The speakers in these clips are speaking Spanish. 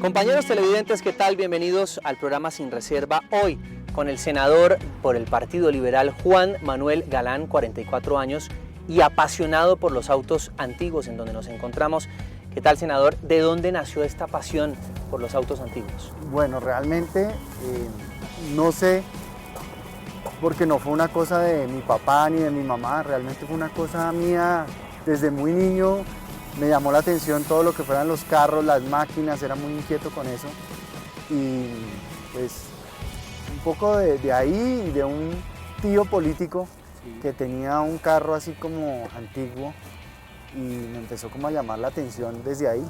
Compañeros televidentes, ¿qué tal? Bienvenidos al programa Sin Reserva. Hoy con el senador por el Partido Liberal Juan Manuel Galán, 44 años, y apasionado por los autos antiguos en donde nos encontramos. ¿Qué tal, senador? ¿De dónde nació esta pasión por los autos antiguos? Bueno, realmente no sé, porque no fue una cosa de mi papá ni de mi mamá, realmente fue una cosa mía. Desde muy niño me llamó la atención todo lo que fueran los carros, las máquinas, era muy inquieto con eso. Y pues un poco de ahí y de un tío político que tenía un carro así como antiguo y me empezó como a llamar la atención desde ahí.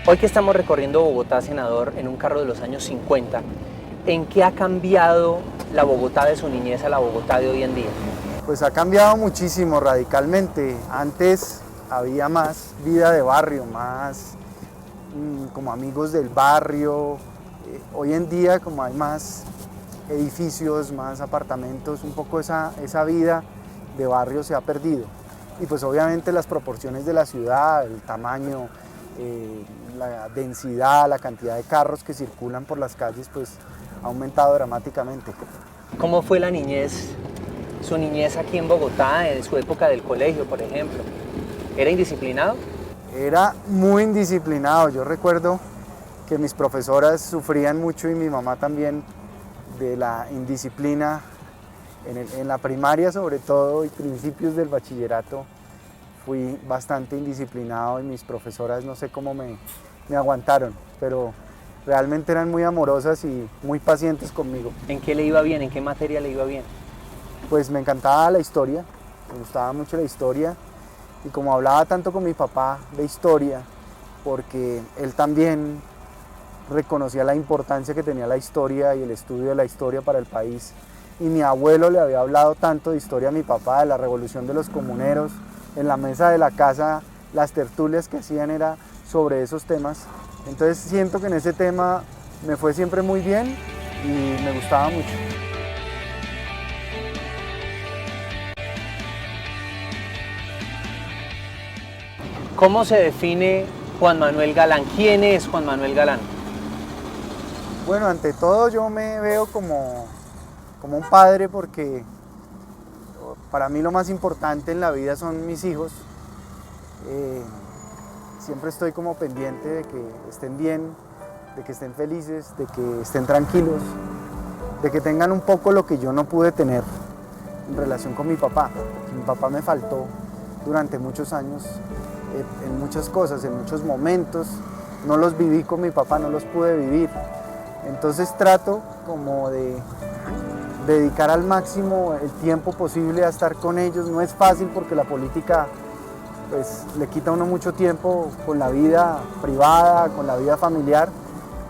Hoy que estamos recorriendo Bogotá, senador, en un carro de los años 50, ¿en qué ha cambiado la Bogotá de su niñez a la Bogotá de hoy en día? Pues ha cambiado muchísimo, radicalmente. Antes había más vida de barrio, más como amigos del barrio. Hoy en día, como hay más edificios, más apartamentos, un poco esa vida de barrio se ha perdido. Y pues obviamente las proporciones de la ciudad, el tamaño, la densidad, la cantidad de carros que circulan por las calles, pues ha aumentado dramáticamente. ¿Cómo fue la niñez, su niñez aquí en Bogotá, en su época del colegio, por ejemplo? ¿Era indisciplinado? Era muy indisciplinado. Yo recuerdo que mis profesoras sufrían mucho y mi mamá también de la indisciplina en la primaria, sobre todo, y principios del bachillerato. Fui bastante indisciplinado y mis profesoras no sé cómo me aguantaron, pero realmente eran muy amorosas y muy pacientes conmigo. ¿En qué le iba bien? ¿En qué materia le iba bien? Pues me encantaba la historia, me gustaba mucho la historia y como hablaba tanto con mi papá de historia, porque él también reconocía la importancia que tenía la historia y el estudio de la historia para el país, y mi abuelo le había hablado tanto de historia a mi papá, de la revolución de los comuneros. En la mesa de la casa las tertulias que hacían era sobre esos temas. Entonces siento que en ese tema me fue siempre muy bien y me gustaba mucho. ¿Cómo se define Juan Manuel Galán? ¿Quién es Juan Manuel Galán? Bueno, ante todo yo me veo como un padre, porque para mí lo más importante en la vida son mis hijos. Siempre estoy como pendiente de que estén bien, de que estén felices, de que estén tranquilos, de que tengan un poco lo que yo no pude tener en relación con mi papá. Mi papá me faltó durante muchos años en muchas cosas, en muchos momentos. No los viví con mi papá, no los pude vivir. Entonces trato como de dedicar al máximo el tiempo posible a estar con ellos. No es fácil porque la política pues le quita a uno mucho tiempo con la vida privada, con la vida familiar,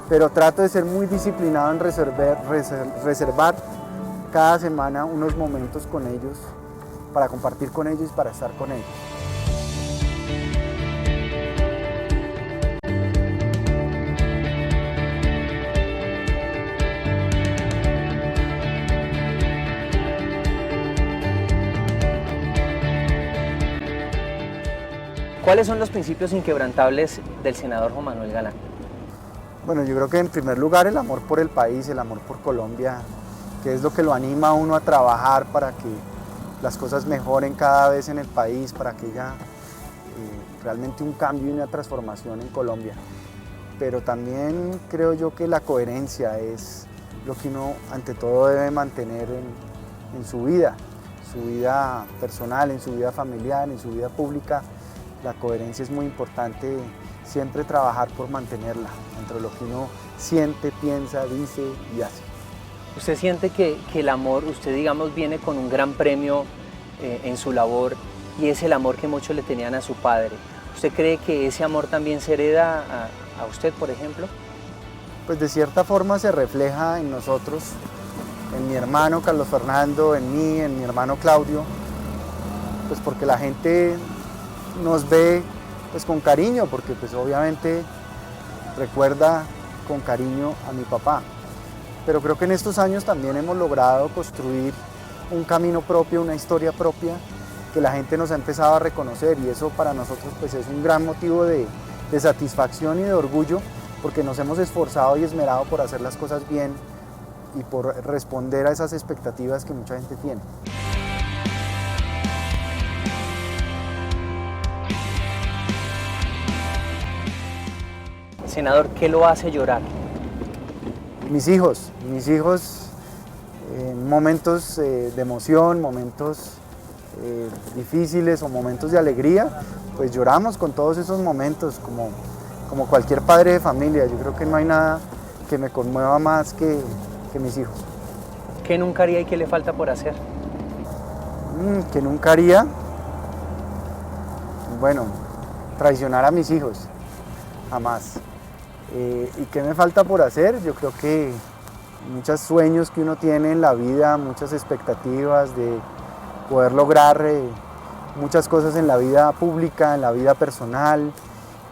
pero trato de ser muy disciplinado en reservar cada semana unos momentos con ellos, para compartir con ellos y para estar con ellos. ¿Cuáles son los principios inquebrantables del senador Juan Manuel Galán? Bueno, yo creo que en primer lugar el amor por el país, el amor por Colombia, que es lo que lo anima a uno a trabajar para que las cosas mejoren cada vez en el país, para que haya realmente un cambio y una transformación en Colombia. Pero también creo yo que la coherencia es lo que uno ante todo debe mantener en su vida personal, en su vida familiar, en su vida pública. La coherencia es muy importante, siempre trabajar por mantenerla, entre lo que uno siente, piensa, dice y hace. ¿Usted siente que el amor, usted digamos, viene con un gran premio en su labor, y es el amor que muchos le tenían a su padre? ¿Usted cree que ese amor también se hereda a usted, por ejemplo? Pues de cierta forma se refleja en nosotros, en mi hermano Carlos Fernando, en mí, en mi hermano Claudio, pues porque la gente nos ve pues con cariño, porque pues obviamente recuerda con cariño a mi papá. pero creo que en estos años también hemos logrado construir un camino propio, una historia propia, que la gente nos ha empezado a reconocer, y eso para nosotros pues es un gran motivo de satisfacción y de orgullo, porque nos hemos esforzado y esmerado por hacer las cosas bien y por responder a esas expectativas que mucha gente tiene. Senador, ¿qué lo hace llorar? Mis hijos, en momentos de emoción, momentos difíciles o momentos de alegría, pues lloramos con todos esos momentos, como cualquier padre de familia. Yo creo que no hay nada que me conmueva más que mis hijos. ¿Qué nunca haría y qué le falta por hacer? Que nunca haría, bueno, traicionar a mis hijos, jamás. ¿Y qué me falta por hacer? Yo creo que muchos sueños que uno tiene en la vida, muchas expectativas de poder lograr muchas cosas en la vida pública, en la vida personal,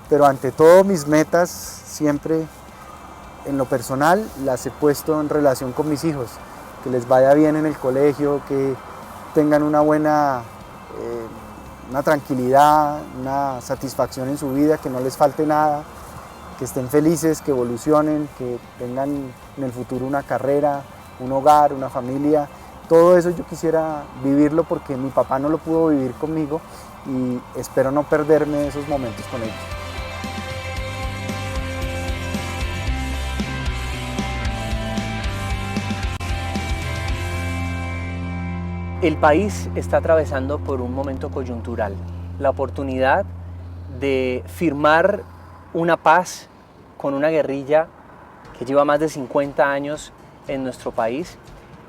pero ante todo mis metas siempre en lo personal las he puesto en relación con mis hijos, que les vaya bien en el colegio, que tengan una buena, una tranquilidad, una satisfacción en su vida, que no les falte nada, que estén felices, que evolucionen, que tengan en el futuro una carrera, un hogar, una familia. Todo eso yo quisiera vivirlo porque mi papá no lo pudo vivir conmigo y espero no perderme esos momentos con ellos. El país está atravesando por un momento coyuntural, la oportunidad de firmar una paz con una guerrilla que lleva más de 50 años en nuestro país,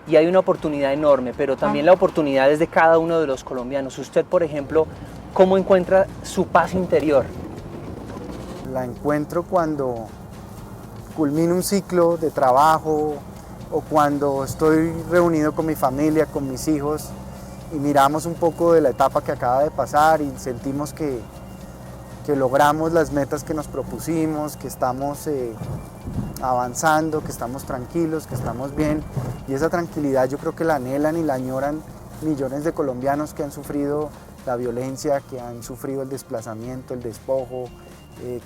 y hay una oportunidad enorme, pero también la oportunidad es de cada uno de los colombianos. Usted, por ejemplo, ¿cómo encuentra su paz interior? La encuentro cuando culmino un ciclo de trabajo o cuando estoy reunido con mi familia, con mis hijos, y miramos un poco de la etapa que acaba de pasar y sentimos que logramos las metas que nos propusimos, que estamos avanzando, que estamos tranquilos, que estamos bien. Y esa tranquilidad yo creo que la anhelan y la añoran millones de colombianos que han sufrido la violencia, que han sufrido el desplazamiento, el despojo,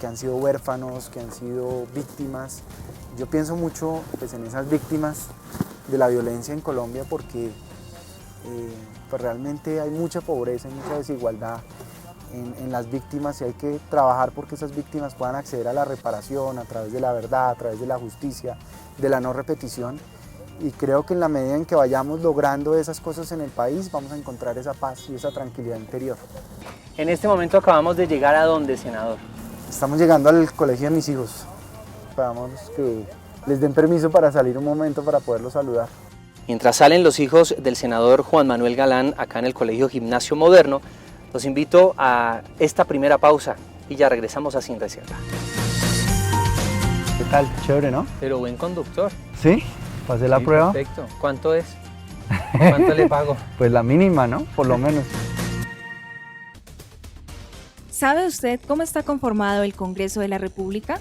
que han sido huérfanos, que han sido víctimas. Yo pienso mucho pues, en esas víctimas de la violencia en Colombia porque pues, realmente hay mucha pobreza y mucha desigualdad en las víctimas, y hay que trabajar porque esas víctimas puedan acceder a la reparación a través de la verdad, a través de la justicia, de la no repetición. Y creo que en la medida en que vayamos logrando esas cosas en el país, vamos a encontrar esa paz y esa tranquilidad interior. En este momento acabamos de llegar a ¿dónde, senador? Estamos llegando al colegio de mis hijos. Esperamos que les den permiso para salir un momento para poderlos saludar. Mientras salen los hijos del senador Juan Manuel Galán acá en el Colegio Gimnasio Moderno, los invito a esta primera pausa y ya regresamos a Sin Reserva. ¿Qué tal? Chévere, ¿no? Pero buen conductor. ¿Sí? ¿Pasé la prueba? Perfecto. ¿Cuánto es? ¿Cuánto le pago? Pues la mínima, ¿no? Por lo menos. ¿Sabe usted cómo está conformado el Congreso de la República?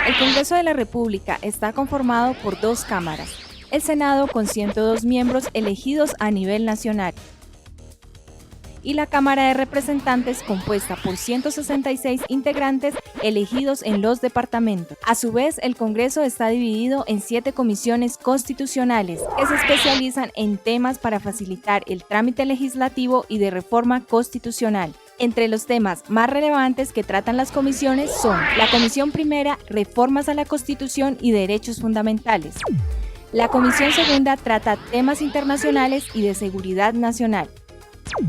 El Congreso de la República está conformado por dos cámaras, el Senado con 102 miembros elegidos a nivel nacional y la Cámara de Representantes compuesta por 166 integrantes elegidos en los departamentos. A su vez, el Congreso está dividido en 7 comisiones constitucionales que se especializan en temas para facilitar el trámite legislativo y de reforma constitucional. Entre los temas más relevantes que tratan las comisiones son la Comisión Primera, Reformas a la Constitución y Derechos Fundamentales. La Comisión Segunda trata temas internacionales y de seguridad nacional.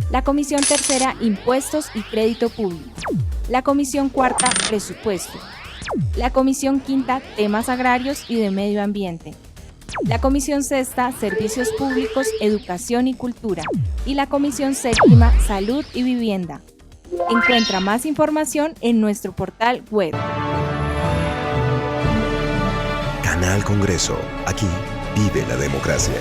La Comisión Tercera, Impuestos y Crédito Público. La Comisión Cuarta, Presupuesto. La Comisión Quinta, Temas Agrarios y de Medio Ambiente. La Comisión Sexta, Servicios Públicos, Educación y Cultura. Y la Comisión Séptima, Salud y Vivienda. Encuentra más información en nuestro portal web. Canal Congreso. Aquí vive la democracia.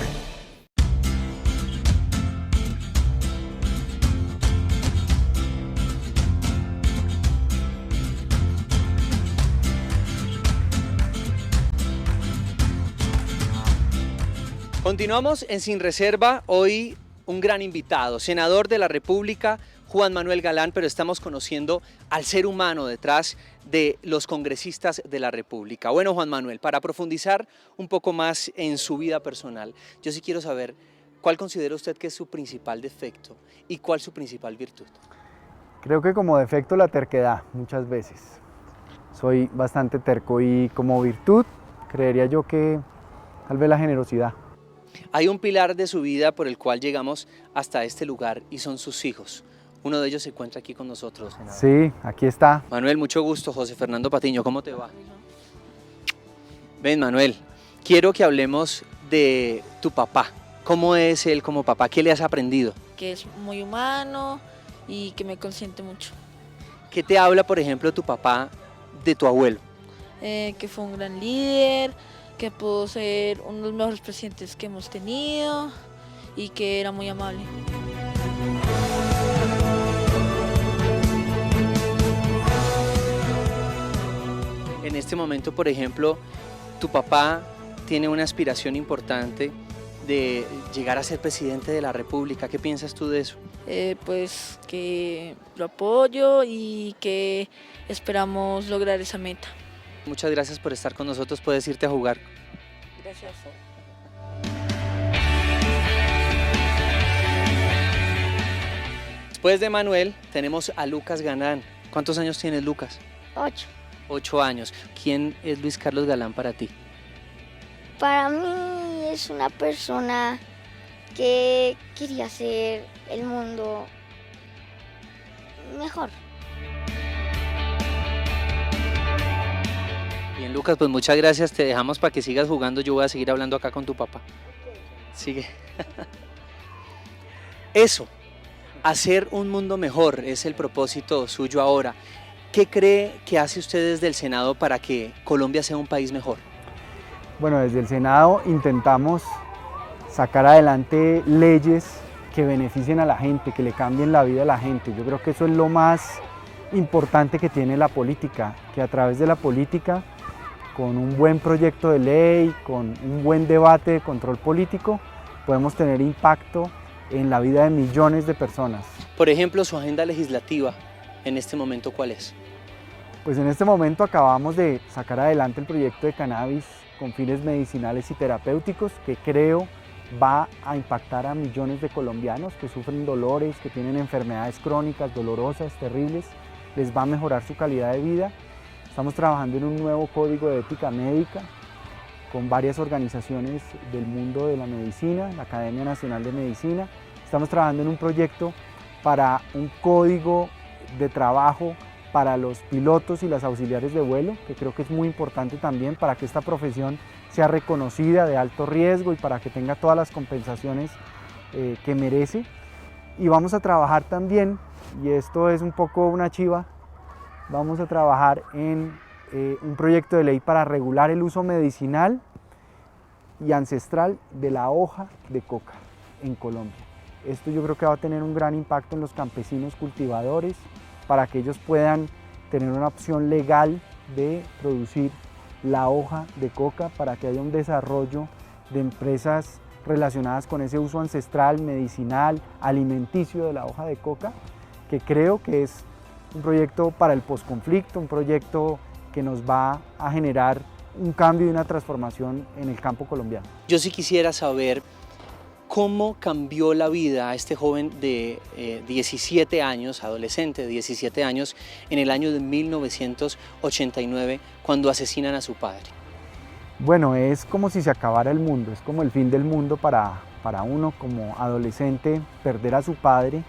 Continuamos en Sin Reserva, hoy un gran invitado, senador de la República, Juan Manuel Galán, pero estamos conociendo al ser humano detrás de los congresistas de la República. Bueno, Juan Manuel, para profundizar un poco más en su vida personal, yo sí quiero saber cuál considera usted que es su principal defecto y cuál su principal virtud. Creo que como defecto la terquedad, muchas veces. Soy bastante terco y como virtud creería yo que tal vez la generosidad. Hay un pilar de su vida por el cual llegamos hasta este lugar y son sus hijos. Uno de ellos se encuentra aquí con nosotros, senador. Sí, aquí está. Manuel, mucho gusto. José Fernando Patiño, ¿cómo te va? Ven, Manuel, quiero que hablemos de tu papá. ¿Cómo es él como papá? ¿Qué le has aprendido? Que es muy humano y que me consiente mucho. ¿Qué te habla, por ejemplo, tu papá de tu abuelo? Que fue un gran líder, que pudo ser uno de los mejores presidentes que hemos tenido y que era muy amable. En este momento, por ejemplo, tu papá tiene una aspiración importante de llegar a ser presidente de la República. ¿Qué piensas tú de eso? Pues que lo apoyo y que esperamos lograr esa meta. Muchas gracias por estar con nosotros. Puedes irte a jugar. Gracias. Después de Manuel, tenemos a Lucas Galán. ¿Cuántos años tienes, Lucas? 8. 8 años. ¿Quién es Luis Carlos Galán para ti? Para mí es una persona que quería hacer el mundo mejor. Bien, Lucas, pues muchas gracias. Te dejamos para que sigas jugando. Yo voy a seguir hablando acá con tu papá. Sigue. Eso, hacer un mundo mejor es el propósito suyo ahora. ¿Qué cree que hace usted desde el Senado para que Colombia sea un país mejor? Bueno, desde el Senado intentamos sacar adelante leyes que beneficien a la gente, que le cambien la vida a la gente. Yo creo que eso es lo más importante que tiene la política, que a través de la política, con un buen proyecto de ley, con un buen debate de control político, podemos tener impacto en la vida de millones de personas. Por ejemplo, su agenda legislativa en este momento, ¿cuál es? Pues en este momento acabamos de sacar adelante el proyecto de cannabis con fines medicinales y terapéuticos que creo va a impactar a millones de colombianos que sufren dolores, que tienen enfermedades crónicas, dolorosas, terribles, les va a mejorar su calidad de vida. Estamos trabajando en un nuevo código de ética médica con varias organizaciones del mundo de la medicina, la Academia Nacional de Medicina. Estamos trabajando en un proyecto para un código de trabajo para los pilotos y las auxiliares de vuelo, que creo que es muy importante también para que esta profesión sea reconocida de alto riesgo y para que tenga todas las compensaciones que merece. Y vamos a trabajar también, y esto es un poco una chiva, vamos a trabajar en un proyecto de ley para regular el uso medicinal y ancestral de la hoja de coca en Colombia. Esto yo creo que va a tener un gran impacto en los campesinos cultivadores, para que ellos puedan tener una opción legal de producir la hoja de coca, para que haya un desarrollo de empresas relacionadas con ese uso ancestral, medicinal, alimenticio de la hoja de coca, que creo que es un proyecto para el posconflicto, un proyecto que nos va a generar un cambio y una transformación en el campo colombiano. Yo sí quisiera saber cómo cambió la vida a este joven de 17 años, adolescente de 17 años, en el año de 1989, cuando asesinan a su padre. Bueno, es como si se acabara el mundo, es como el fin del mundo para uno como adolescente, perder a su padre,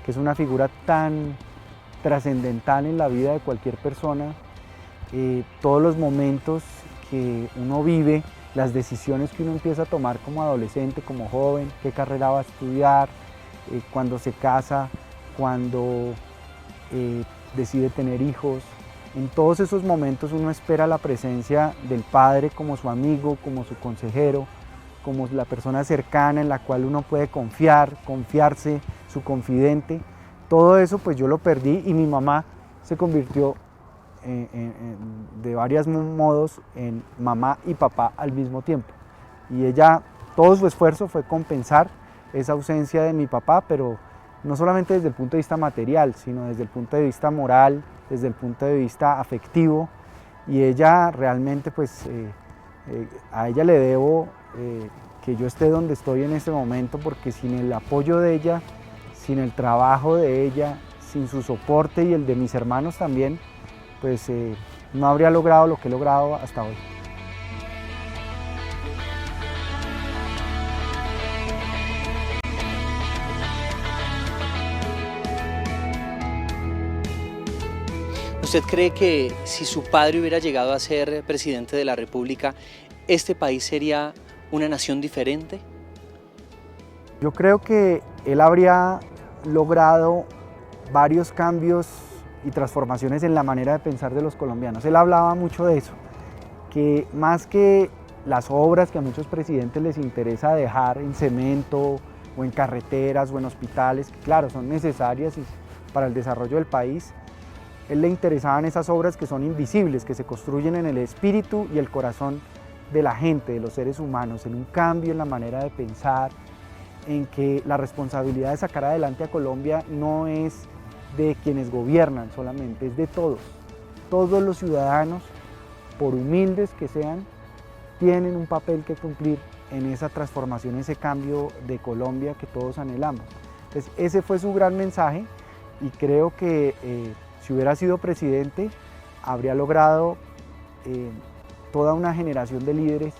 que es una figura tan trascendental en la vida de cualquier persona. Todos los momentos que uno vive, las decisiones que uno empieza a tomar como adolescente, como joven, qué carrera va a estudiar, cuando se casa, cuando decide tener hijos. En todos esos momentos uno espera la presencia del padre como su amigo, como su consejero, como la persona cercana en la cual uno puede confiarse, su confidente. Todo eso pues yo lo perdí y mi mamá se convirtió de varios modos en mamá y papá al mismo tiempo. Y ella todo su esfuerzo fue compensar esa ausencia de mi papá, pero no solamente desde el punto de vista material, sino desde el punto de vista moral, desde el punto de vista afectivo, y ella realmente pues a ella le debo que yo esté donde estoy en este momento, porque sin el apoyo de ella, sin el trabajo de ella, sin su soporte y el de mis hermanos también, pues no habría logrado lo que he logrado hasta hoy. ¿Usted cree que si su padre hubiera llegado a ser presidente de la República, este país sería una nación diferente? Yo creo que él habría logrado varios cambios y transformaciones en la manera de pensar de los colombianos. Él hablaba mucho de eso, que más que las obras que a muchos presidentes les interesa dejar en cemento o en carreteras o en hospitales, que claro, son necesarias para el desarrollo del país, él le interesaban esas obras que son invisibles, que se construyen en el espíritu y el corazón de la gente, de los seres humanos, en un cambio en la manera de pensar, en que la responsabilidad de sacar adelante a Colombia no es de quienes gobiernan solamente, es de todos. Todos los ciudadanos, por humildes que sean, tienen un papel que cumplir en esa transformación, ese cambio de Colombia que todos anhelamos. Entonces, ese fue su gran mensaje, y creo que si hubiera sido presidente, habría logrado toda una generación de líderes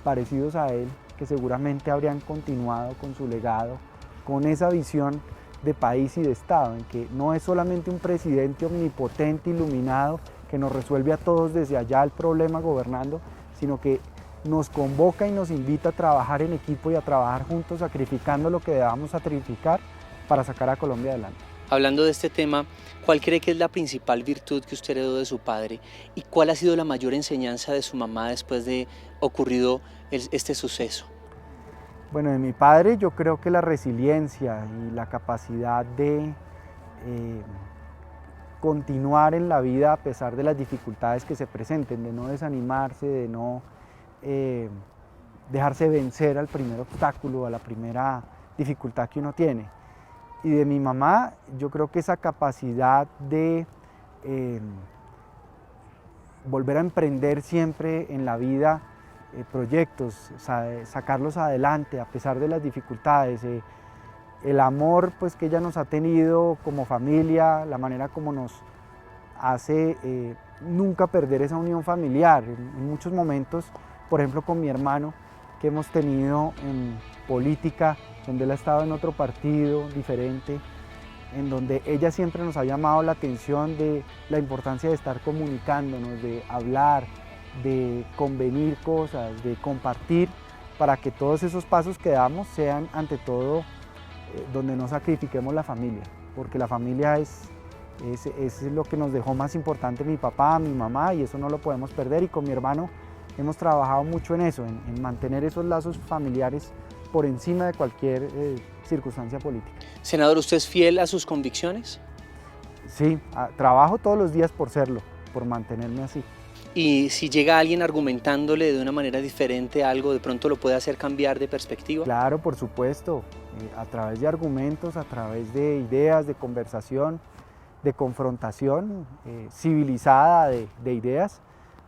parecidos a él, que seguramente habrían continuado con su legado, con esa visión de país y de Estado, en que no es solamente un presidente omnipotente, iluminado, que nos resuelve a todos desde allá el problema gobernando, sino que nos convoca y nos invita a trabajar en equipo y a trabajar juntos, sacrificando lo que debamos sacrificar para sacar a Colombia adelante. Hablando de este tema, ¿cuál cree que es la principal virtud que usted heredó de su padre? ¿Y cuál ha sido la mayor enseñanza de su mamá después de ocurrido este suceso? Bueno, de mi padre yo creo que la resiliencia y la capacidad de continuar en la vida a pesar de las dificultades que se presenten, de no desanimarse, de no dejarse vencer al primer obstáculo, a la primera dificultad que uno tiene. Y de mi mamá, yo creo que esa capacidad de volver a emprender siempre en la vida proyectos, sacarlos adelante a pesar de las dificultades, el amor pues, que ella nos ha tenido como familia, la manera como nos hace nunca perder esa unión familiar. En muchos momentos, por ejemplo con mi hermano, que hemos tenido en política, donde él ha estado en otro partido diferente, en donde ella siempre nos ha llamado la atención de la importancia de estar comunicándonos, de hablar, de convenir cosas, de compartir, para que todos esos pasos que damos sean ante todo donde no sacrifiquemos la familia, porque la familia es lo que nos dejó más importante mi papá, mi mamá, y eso no lo podemos perder. Y con mi hermano hemos trabajado mucho en eso, en mantener esos lazos familiares por encima de cualquier circunstancia política. Senador, ¿usted es fiel a sus convicciones? Sí, trabajo todos los días por serlo, por mantenerme así. Y si llega alguien argumentándole de una manera diferente algo, ¿de pronto lo puede hacer cambiar de perspectiva? Claro, por supuesto, a través de argumentos, a través de ideas, de conversación, de confrontación civilizada de ideas,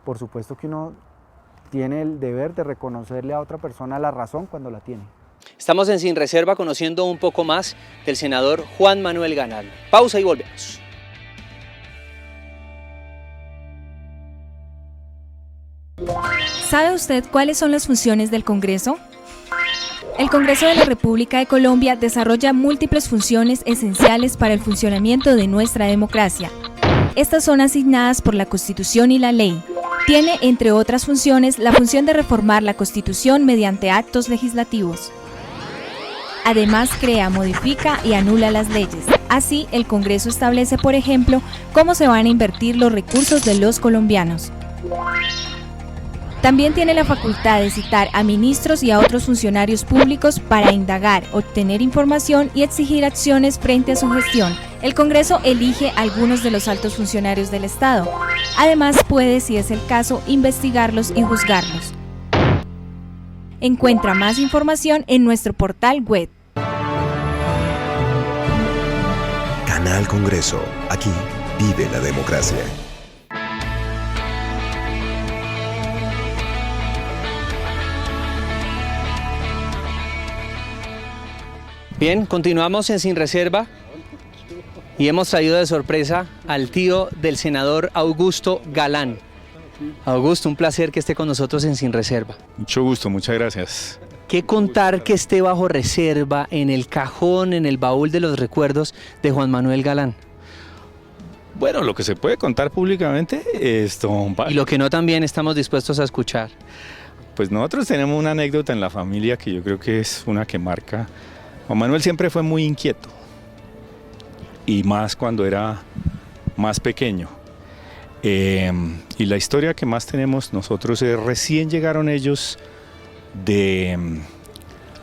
por supuesto que uno tiene el deber de reconocerle a otra persona la razón cuando la tiene. Estamos en Sin Reserva conociendo un poco más del senador Juan Manuel Galán. Pausa y volvemos. ¿Sabe usted cuáles son las funciones del Congreso? El Congreso de la República de Colombia desarrolla múltiples funciones esenciales para el funcionamiento de nuestra democracia. Estas son asignadas por la Constitución y la ley. Tiene, entre otras funciones, la función de reformar la Constitución mediante actos legislativos. Además, crea, modifica y anula las leyes. Así, el Congreso establece, por ejemplo, cómo se van a invertir los recursos de los colombianos. También tiene la facultad de citar a ministros y a otros funcionarios públicos para indagar, obtener información y exigir acciones frente a su gestión. El Congreso elige a algunos de los altos funcionarios del Estado. Además, puede, si es el caso, investigarlos y juzgarlos. Encuentra más información en nuestro portal web. Canal Congreso. Aquí vive la democracia. Bien, continuamos en Sin Reserva y hemos traído de sorpresa al tío del senador Augusto Galán. Augusto, un placer que esté con nosotros en Sin Reserva. Mucho gusto, muchas gracias. ¿Qué contar que esté bajo reserva en el cajón, en el baúl de los recuerdos de Juan Manuel Galán? Bueno, lo que se puede contar públicamente es Y lo que no también estamos dispuestos a escuchar. Pues nosotros tenemos una anécdota en la familia que yo creo que es una que marca. Juan Manuel siempre fue muy inquieto, y más cuando era más pequeño. Y la historia que más tenemos nosotros es recién llegaron ellos de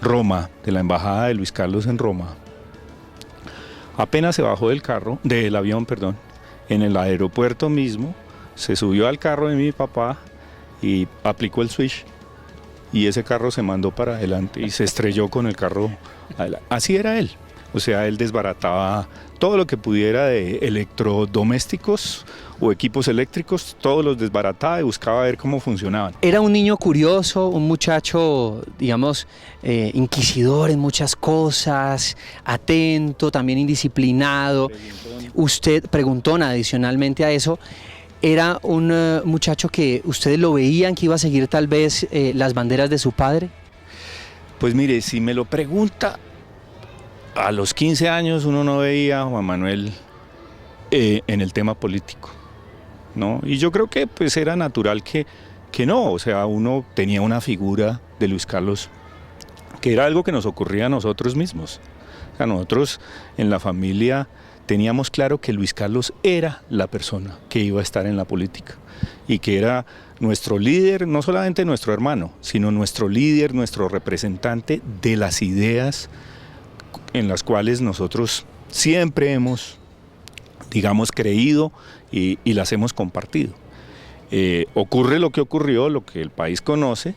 Roma, de la embajada de Luis Carlos en Roma. Apenas se bajó del avión, en el aeropuerto mismo, se subió al carro de mi papá y aplicó el switch, y ese carro se mandó para adelante y se estrelló con el carro. Así era él, o sea, él desbarataba todo lo que pudiera de electrodomésticos o equipos eléctricos, todos los desbarataba y buscaba ver cómo funcionaban. Era un niño curioso, un muchacho, digamos, inquisidor en muchas cosas, atento, también indisciplinado. Usted, preguntón adicionalmente a eso, ¿era un muchacho que ustedes lo veían que iba a seguir tal vez las banderas de su padre? Pues mire, si me lo pregunta, a los 15 años uno no veía a Juan Manuel en el tema político, ¿no? Y yo creo que pues era natural que no, o sea, uno tenía una figura de Luis Carlos que era algo que nos ocurría a nosotros mismos. O sea, nosotros en la familia teníamos claro que Luis Carlos era la persona que iba a estar en la política y que era nuestro líder, no solamente nuestro hermano, sino nuestro líder, nuestro representante de las ideas en las cuales nosotros siempre hemos, digamos, creído y las hemos compartido. Ocurre lo que ocurrió, lo que el país conoce,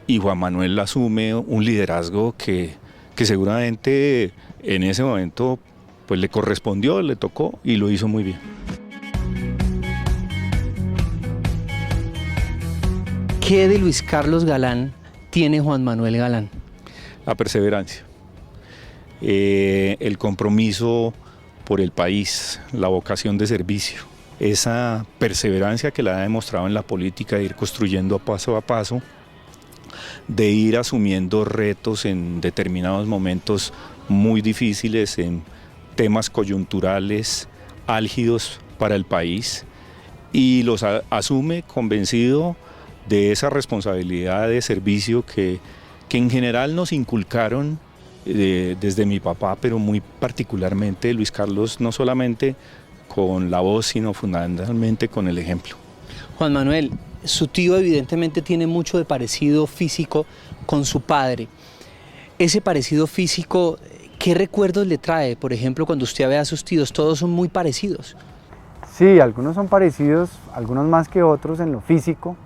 y Juan Manuel asume un liderazgo que seguramente en ese momento pues le correspondió, le tocó y lo hizo muy bien. ¿Qué de Luis Carlos Galán tiene Juan Manuel Galán? La perseverancia, el compromiso por el país, la vocación de servicio, esa perseverancia que la ha demostrado en la política de ir construyendo paso a paso, de ir asumiendo retos en determinados momentos muy difíciles, en temas coyunturales álgidos para el país, y los asume convencido de esa responsabilidad de servicio que en general nos inculcaron desde mi papá, pero muy particularmente Luis Carlos, no solamente con la voz, sino fundamentalmente con el ejemplo. Juan Manuel, su tío evidentemente tiene mucho de parecido físico con su padre. Ese parecido físico, ¿qué recuerdos le trae? Por ejemplo, cuando usted ve a sus tíos, todos son muy parecidos. Sí, algunos son parecidos, algunos más que otros en lo físico.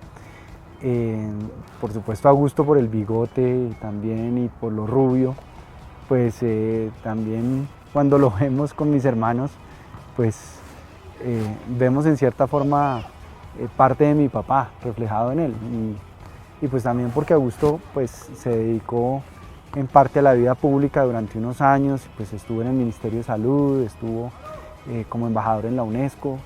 Por supuesto Augusto por el bigote también y por lo rubio, pues también cuando lo vemos con mis hermanos, pues vemos en cierta forma parte de mi papá reflejado en él, y pues también porque Augusto pues se dedicó en parte a la vida pública durante unos años, pues estuvo en el Ministerio de Salud, estuvo como embajador en la UNESCO,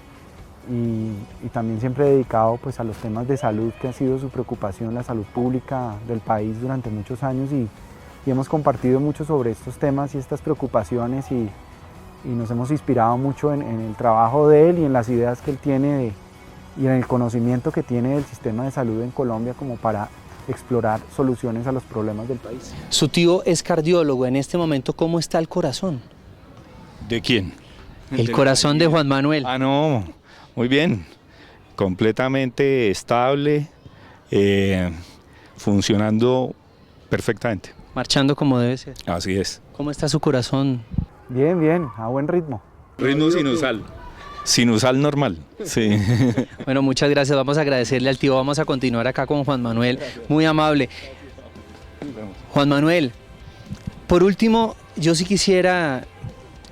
y también siempre dedicado pues a los temas de salud, que ha sido su preocupación, la salud pública del país durante muchos años, y hemos compartido mucho sobre estos temas y estas preocupaciones, y nos hemos inspirado mucho en el trabajo de él y en las ideas que él tiene y en el conocimiento que tiene del sistema de salud en Colombia como para explorar soluciones a los problemas del país. Su tío es cardiólogo. En este momento, ¿cómo está el corazón? ¿De quién? El corazón de Juan Manuel. Ah, no, muy bien, completamente estable, funcionando perfectamente. Marchando como debe ser. Así es. ¿Cómo está su corazón? Bien, bien, a buen ritmo. Ritmo sinusal. Sinusal normal, sí. Bueno, muchas gracias. Vamos a agradecerle al tío. Vamos a continuar acá con Juan Manuel. Muy amable. vemos. Juan Manuel, por último, yo sí quisiera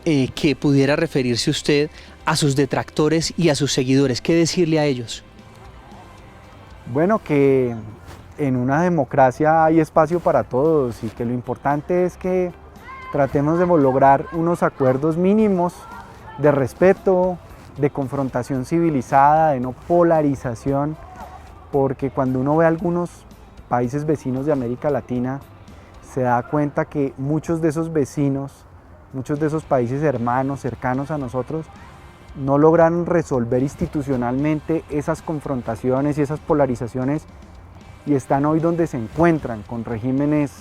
que pudiera referirse usted a sus detractores y a sus seguidores. ¿Qué decirle a ellos? Bueno, que en una democracia hay espacio para todos y que lo importante es que tratemos de lograr unos acuerdos mínimos de respeto, de confrontación civilizada, de no polarización, porque cuando uno ve a algunos países vecinos de América Latina, se da cuenta que muchos de esos vecinos, muchos de esos países hermanos, cercanos a nosotros, no lograron resolver institucionalmente esas confrontaciones y esas polarizaciones y están hoy donde se encuentran, con regímenes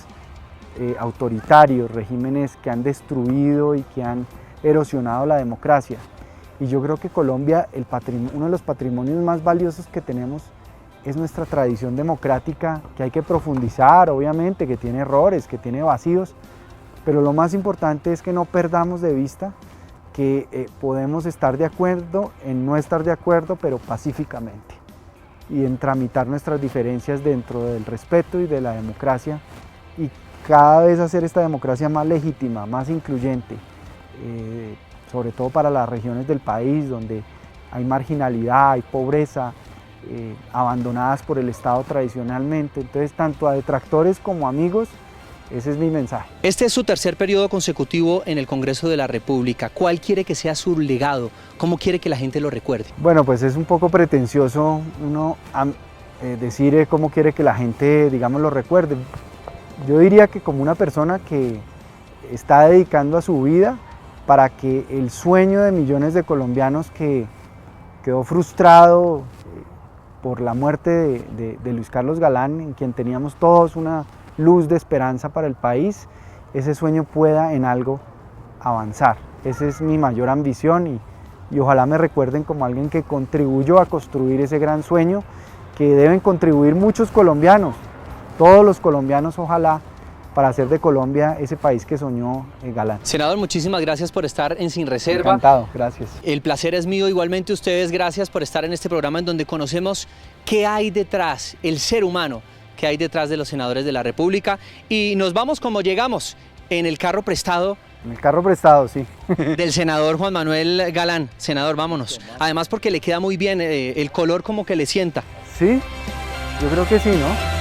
autoritarios, regímenes que han destruido y que han erosionado la democracia. Y yo creo que Colombia, uno de los patrimonios más valiosos que tenemos es nuestra tradición democrática, que hay que profundizar, obviamente, que tiene errores, que tiene vacíos, pero lo más importante es que no perdamos de vista que podemos estar de acuerdo en no estar de acuerdo, pero pacíficamente, y en tramitar nuestras diferencias dentro del respeto y de la democracia, y cada vez hacer esta democracia más legítima, más incluyente, sobre todo para las regiones del país donde hay marginalidad, hay pobreza, abandonadas por el Estado tradicionalmente. Entonces, tanto a detractores como amigos, ese es mi mensaje. Este es su tercer periodo consecutivo en el Congreso de la República. ¿Cuál quiere que sea su legado? ¿Cómo quiere que la gente lo recuerde? Bueno, pues es un poco pretencioso uno decir cómo quiere que la gente, digamos, lo recuerde. Yo diría que como una persona que está dedicando a su vida para que el sueño de millones de colombianos que quedó frustrado por la muerte de Luis Carlos Galán, en quien teníamos todos una luz de esperanza para el país, ese sueño pueda en algo avanzar. Esa es mi mayor ambición y ojalá me recuerden como alguien que contribuyó a construir ese gran sueño que deben contribuir muchos colombianos, todos los colombianos, ojalá, para hacer de Colombia ese país que soñó Galán. Senador, muchísimas gracias por estar en Sin Reserva. Encantado, gracias. El placer es mío, igualmente ustedes, gracias por estar en este programa en donde conocemos qué hay detrás, el ser humano que hay detrás de los senadores de la República, y nos vamos como llegamos, en el carro prestado. En el carro prestado, sí. Del senador Juan Manuel Galán. Senador, vámonos. Además porque le queda muy bien, el color como que le sienta. Sí, yo creo que sí, ¿no?